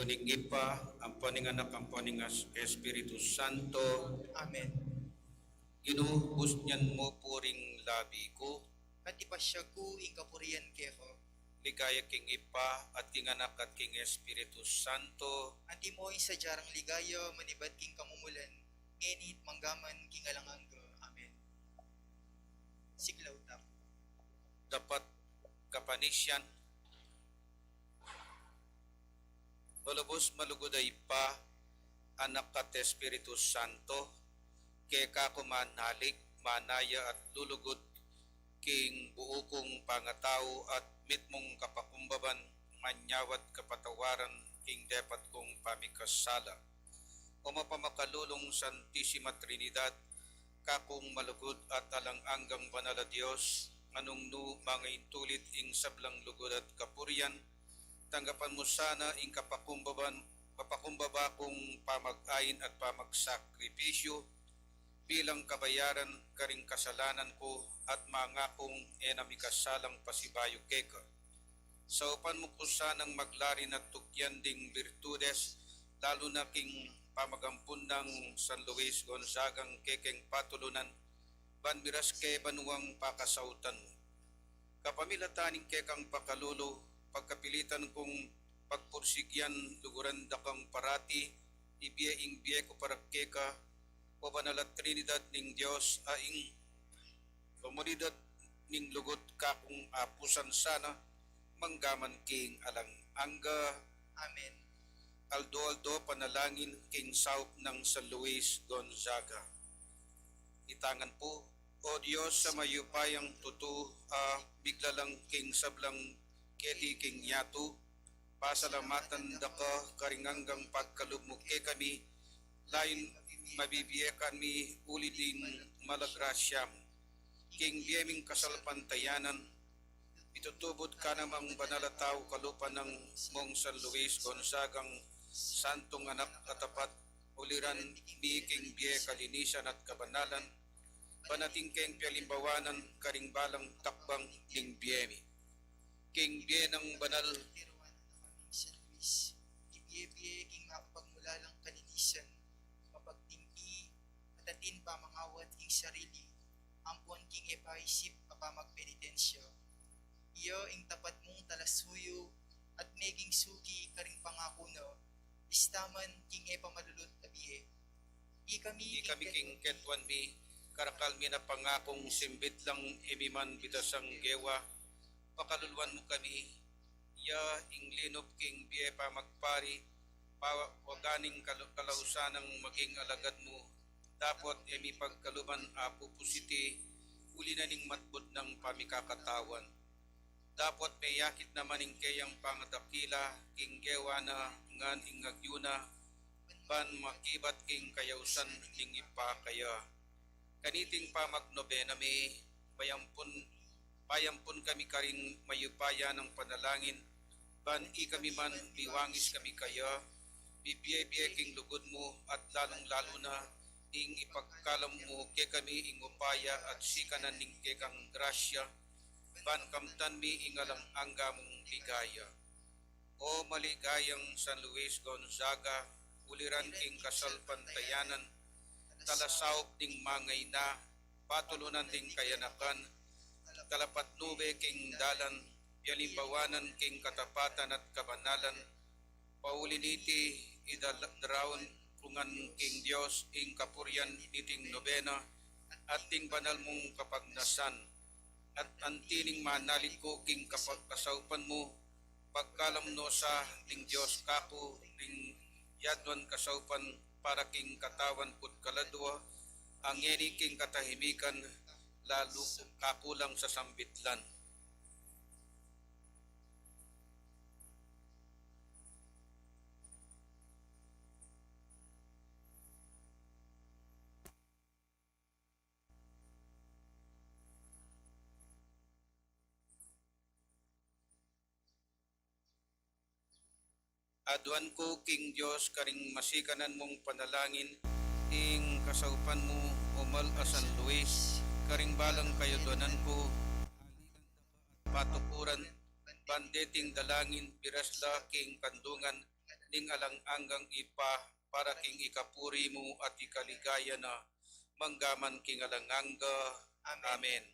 ning Ipa, ang paninganak, ang paningas Espiritu Santo. Amen. Ginuhus niyan mo puring labi ko, At ipasya ko ing kapurian keho. ligaya king Ipa at king anak at king Espiritu Santo. Anti mo sa jarang ligaya manibad king kamumulan. Ngenit manggaman king alangangga. Amen. Siglaw tap. Dapat kapanisyan, malubos malugoday pa, anak at Espiritu Santo, kay kakumanhalik, manaya at lulugod, king buukong pangatao at mitmong kapakumbaban, manyawat kapatawaran, king dapat kong pamikasala. O mapamakalulong Santissima Trinidad, kakong malugod at alang-anggang banal na Diyos, anong nu mga intulit ing sablang lugod at kapurian, tanggapan mo sana ing kapakumbaba kong pamag-ayin at pamagsakripisyo bilang kabayaran karing kasalanan ko at mga kong enamikasalang pasibayo keka. Sa upan mo ko sanang maglarin at tukyan ding virtudes, lalo na king pamagampun ng San Luis Gonzagang kekeng patulunan, banmiras ke banuang pakasautan mo. Kapamilataning kekang pakalulo, pagkapilitan kong pagpursigyan luguran dakang parati, ibiyaing biye ko parakeka, o banal at Trinidad ning Diyos aing komunidad ning lugod kakong apusan sana, manggaman king alang angga. Amen. Aldo panalangin king saup ng San Luis Gonzaga. Itangan po, O Diyos sa mayupayang bigla lang king sablang keti king yatu, pasalamatan daka karinganggang pagkalubmok kami, lain mabibiye kami ulidin malagrasyam, king biyeming kasalpantayanan, itutubod ka namang banalataw kalupan ng mong San Luis Gonzagang santong anak katapat, uliran ni king biye kalinisan at kabanalan, panating keng pialimbawanan karingbalang takbang king biyemi. King biye ng banal, Tiruan na kaming San Luis. Ibiye-biye king mapagmulalang kalinisan. Mapagtimpi, matatin pa mangawat king sarili. Ampon king epaisip apamagpenitensya. Iyo ing tapat mong talasuyo at meging sugi karing pangako no. Istaman king epamalulot abiye. Di kami king ketwan mi, karakalmi na pangakong simbit lang imiman bitasang gewa, pakaluluan mo kami, ya ing linop king biye pa magpari, pawaganing kalausan ng maging alagad mo, dapat emi pagkaluman apo pusiti, uli na ning matbod ng pamikakatawan. Dapat may yakit naman ing kayang pangadakila, king gewa na ngan ing agyuna, ban makibat king kayausan ning ipakaya. Kaniting pamagnobena mi, payampun kami karing mayupaya ng panalangin, ban i kami man biwangis kami kaya, bibiye-biye king lugod mo at lalong-lalo na ing ipagkalam mo ke kami ing upaya at sikanan ning kekang grasya, ban kamtan mi ingalang angga mong ligaya. O maligayang San Luis Gonzaga, uliran king kasalpantayanan, talasawp ding mangay na, patulunan ding kayanakan, talapat nube king dalan, yalimbawanan king katapatan at kabanalan, pauliniti idalraon kungan king Diyos ing kapuryan niting nobena, at ting banal mong kapagnasan, at antining manalig ko king kapagkasaupan mo, pagkalam no sa ting Diyos kako, ring yadwan kasaupan para king katawan put kaladwa, ang yeni king katahimikan, lalo kakulang sa sambitlan. Aduan ko king Diyos karing masikanan mong panalangin, ing kasaupan mo umal asan Luis, karing balang kayaduanan ko, patukuran, bandeting dalangin, birasla king kandungan, ning alang-anggang ipa para king ikapuri mo at ikaligaya na manggaman king alangangga. Amen.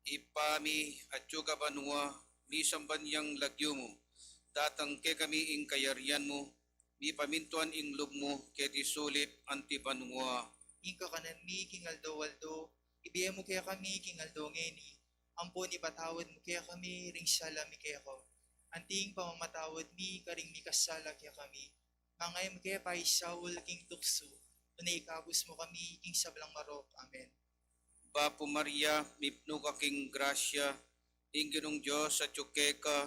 Ipami at yuga banua, mi sambanyang lagyo mo, datang ke kami ing kayarian mo, mi pamintuan ing lub mo, ke di sulit anti banua. Ika kanan mi king aldo-aldo, ibiya mo kaya kami king aldo ngeni. Ampon ipatawad mo kaya kami, ring sala mi kaya ko. Anting pamamatawad mi, karing mi kasala kaya kami. Mangay mo kaya pa Saul king tukso, tunay ikabus mo kami king sablang marok. Amen. Bapo Maria, mipno ka king grasya, ing ginong Diyos at yukeka,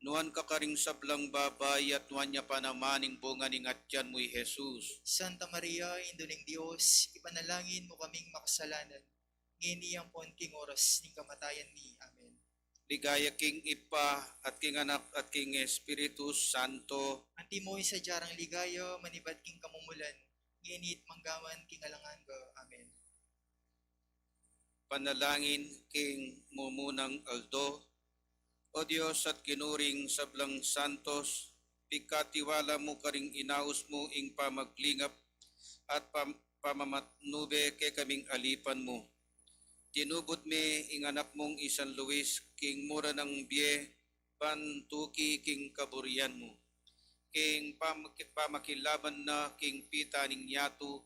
nuan ka karing sablang babay at nuan niya panamaning bunga ning atyan mo'y Jesus. Santa Maria, Indo ng Diyos, ipanalangin mo kaming makasalanan. Ngini ang pon king oras ning kamatayan ni. Amen. Ligaya king ipa at king anak at king Espiritu Santo. Anti mo sa jarang ligaya, manibad king kamumulan, nginit manggaman king alanganga. Amen. Panalangin king mumunang Aldo. O Diyos at kinuring sablang santos, pikatiwala mo karing inaus mo ing pamaglingap at pamamatnube ke kaming alipan mo. Tinubod me ing anak mong San Luis, king mura ng biye, pantuki king kaburian mo. King pamakilaban na king pita ning yato,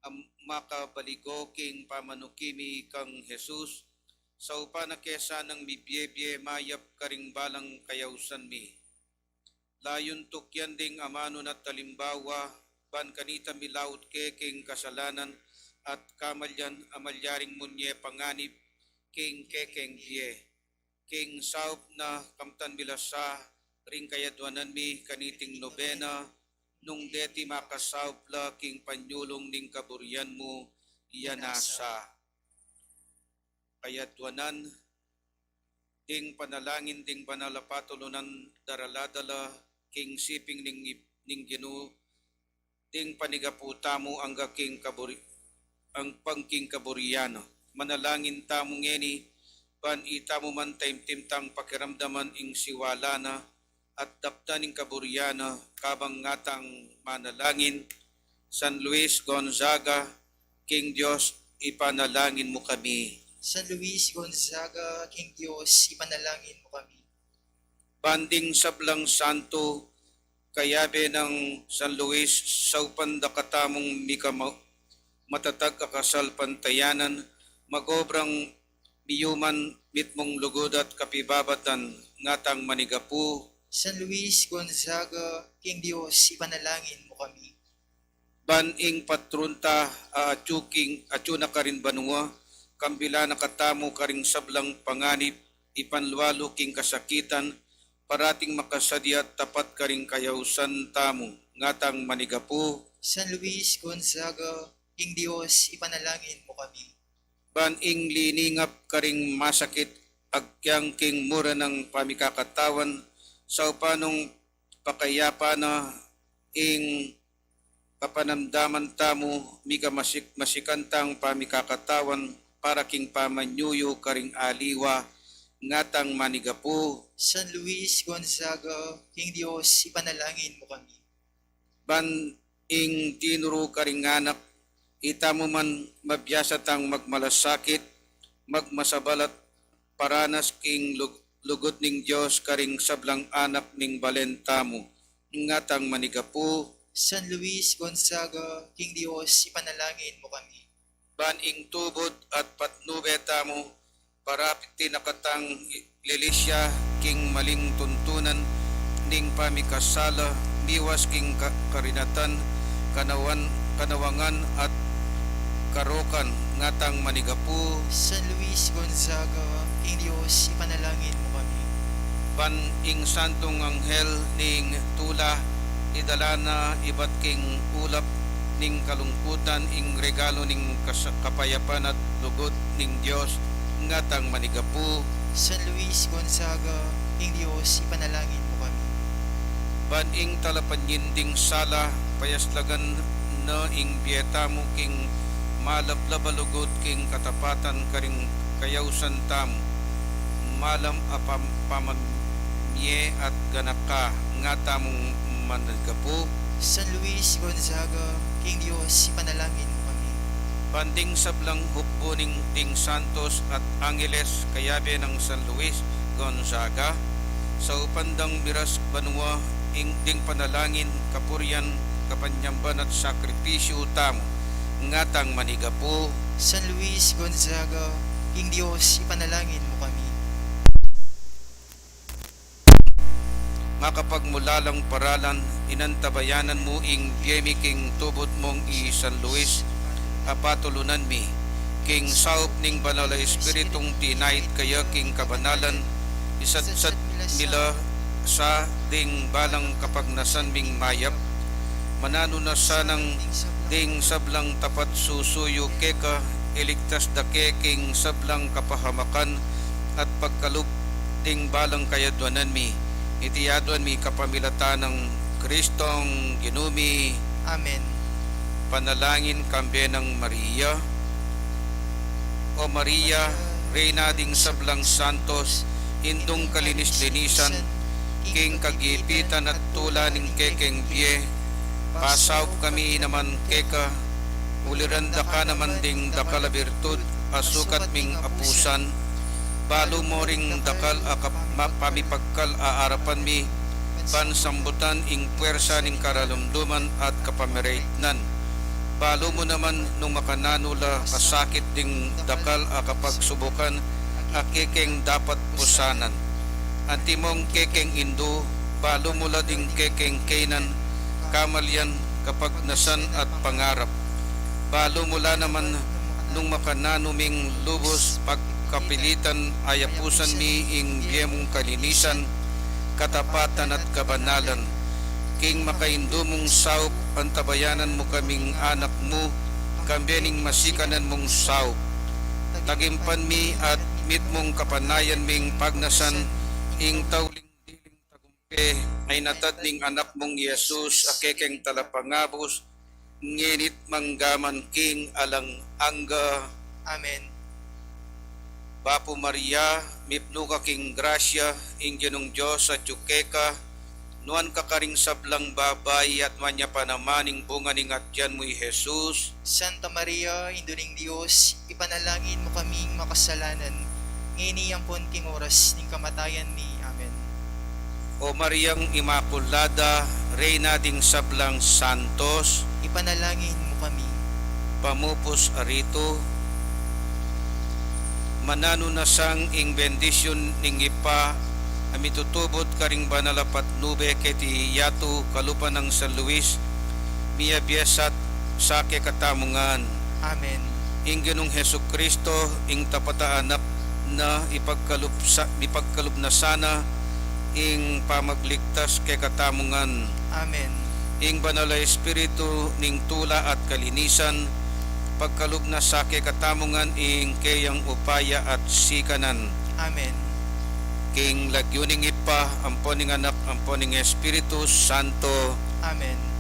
ang makabaligo king pamanukimi kang Jesus, sa upa na kesa ng mibyebye mayap karing balang kayausan mi. Layon tukyan ding amano na talimbawa, ban kanita milaut ke king kasalanan, at kamalyan amalyaring munye panganib, king kekeng biye. King saup na kamtan bilasa, ring kayadwanan mi kaniting nobena, nung deti makasaupla king panyulong ning kaburian mo, iyanasa. Kayadwanan, ding panalangin ding banalapatulunan daraladala, king siping ning ginu, ding panigaputa mo ang king ang pangking kaburiano. Manalangin tamo ngeni, ban itamo man timtang pakiramdaman ing siwala na, at daptaning kaburiana kabang ngatang manalangin. San Luis Gonzaga, King Diyos, ipanalangin mo kami. San Luis Gonzaga, King Diyos, ipanalangin mo kami. Banding sablang santo, kayabe ng San Luis, saupan da katamong matatag kakasal pantayanan, magobrang biyuman mitmong lugod at kapibabatan, ngatang manigapu. San Luis Gonzaga, King Diyos, ipanalangin mo kami. Baning patrunta atuna karin banua, kambila nakatamo karing sablang panganib, ipanluwalo king kasakitan, parating makasadyat tapat karing kayausan tamo, ngatang manigapu. San Luis Gonzaga, King Diyos, ipanalangin mo kami. Baning liningap karing masakit, agyang king mura ng pamikakatawan, sa upanong pakayapa na ing kapanamdaman tamo, mika masikantang pamikakatawan, para king pamanyuyo karing aliwa, ngatang manigapu. San Luis Gonzaga, King Diyos, ipanalangin mo kami. Ban ing tinuro karing anak, itamo man mabiyasa tang magmalasakit, magmasabalat, paranas king lugod ning Diyos karing sablang anak ning balentamo, ngatang manigapu. San Luis Gonzaga, King Diyos, ipanalangin mo kami. Baning tubod at patnube tamo, parapit tinakatang lilisya king maling tuntunan, ning pamikasala, miwas king karinatan, kanawangan at karokan, ngatang manigapu. San Luis Gonzaga, King Diyos, ipanalangin mo kami. Baning santong anghel ning tula, idala na iba't king ulap ning kalungkutan, ing regalo ning kapayapan at lugod ning Diyos, ngatang manigapu. San Luis Gonzaga, King Diyos, ipanalangin mo kami. Baning talapanyinding sala, payaslagan na ing biyeta mo king malablabalugod king katapatan karing kayausan tamo, malam apam pamamye at ganaka, nga tamong managapu, San Luis Gonzaga, King Dios, ipanalangin mo kami. banding sablang hukbuning ding Santos at Angeles kayabe ng San Luis Gonzaga, sa upandang miras banwa ding panalangin kapuryan kapanyamban at sakripisyo tamo ngatang manigapu, San Luis Gonzaga, King Dios, ipanalangin mo kami. makapagmulalang paralan inantabayanan mo ing biyemi king tubot mong i San Luis apatulunan mi king saup ning banal na espiritong tinait kaya king kabanalan isadsad nila sa ding balang kapagnasan ming mayap manano na sanang ding sablang tapat susuyo keka iligtas dake king sablang kapahamakan at pagkalup ding balang kayadwanan mi itiyaduan mi kapamilatan ng Kristong ginumi. Amen. Panalangin kambe ng Maria. O Maria, Reyna ding sablang santos, indong kalinis-linisan, king kagipitan at tula ning kekeng biye, pasaw kami naman keka, uliranda ka naman ding dakala birtud, asukat ming apusan, balo mo ring dakal pamipagkal aarapan mi, pansambutan ing puwersa ning karalumduman at kapamiraitnan. Balo mo naman nung makananula kasakit ding dakal kapagsubukan akekeng dapat pusanan. Antimong kekeng indo, balo mula ding kekeng kainan, kamalyan kapag nasan at pangarap. Balo mula naman nung makananuming lubos pagkapilitan ayapusan mi ing biyemong kalinisan, katapatan at kabanalan. King makaindo mong saup, antabayanan mo kaming anak mo, kambiyaning masikanan mong saup. Tagimpan mi at mit mong kapanayan ming pagnasan, ing tauling diling tagumpe, ay natad ning anak mong Yesus, akekeng talapangabos, nginit manggaman king alang angga. Amen. Bapo Maria, mipnuka king grasya, ing ginong Diyos at yukeka, nuan kakaring sablang babay at manya panamaning bunga ning atyan mo'y Jesus. Santa Maria, Induning Diyos, ipanalangin mo kaming makasalanan, ngayon ang punting oras ning kamatayan ni. Amen. O Mariang Imakulada, Reyna ding sablang santos, Ipanalangin mo kami. pamupos arito, manano na sang ing bendisyon ning ipa, amitutubot karing banalapat nube keti yatu kalupan ng San Luis, miya biyasat sa katamungan. Amen. Ing Ginoong Hesu Kristo, ing tapataanak na ipagkalup na sana, ing pamagligtas kay katamungan. Amen. Ing banal na espiritu ning tula at kalinisan, pagkalub na sa kay katamungan ing kayang upaya at sikanan. Amen. King lagyuning ipa, amponing anak, amponing Espiritu Santo. Amen.